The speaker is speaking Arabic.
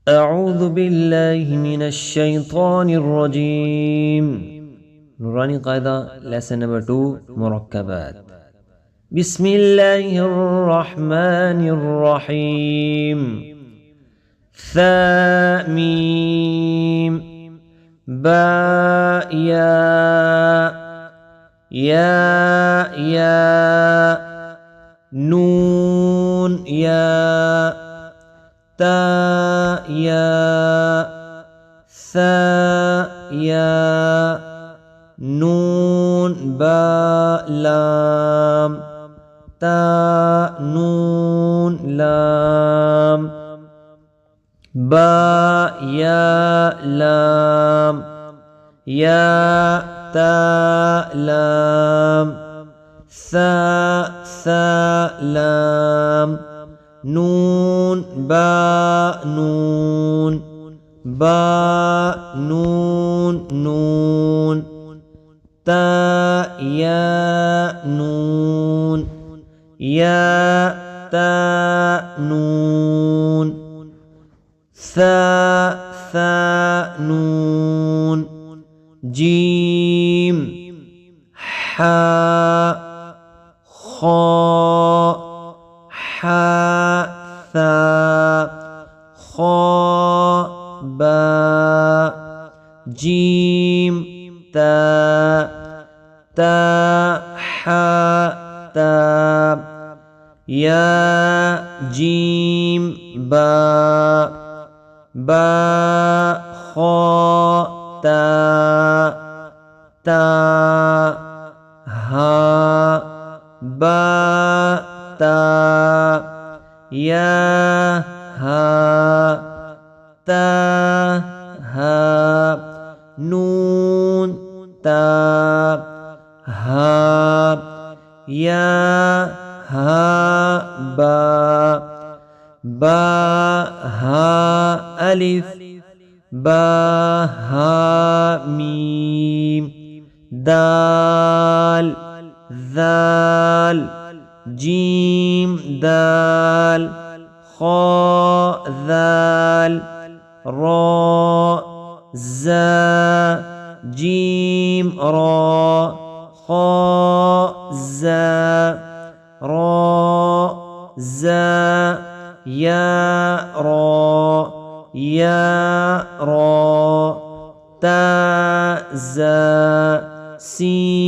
أعوذ بالله من الشيطان الرجيم. نوراني قاعدة lesson number 2 مركبات. بسم الله الرحمن الرحيم. ثاء ميم باء يا نون تاء ثاء نون باء لام تاء نون لام باء لام يا تاء لام ثاء لام نون باء نون تاء نون يا تاء نون ثاء نون جيم حاء خاء ثاء خاء باء جيم تاء حاء يا جيم باء خاء تاء هاء باء تاء يا هاء تاء نون تاء هاء يا هاء باء هاء ألف باء هاء ميم دال ذال جيم دال خاء ذال راء زاء جيم راء خاء زاء راء زاء يا راء تاء زاء سين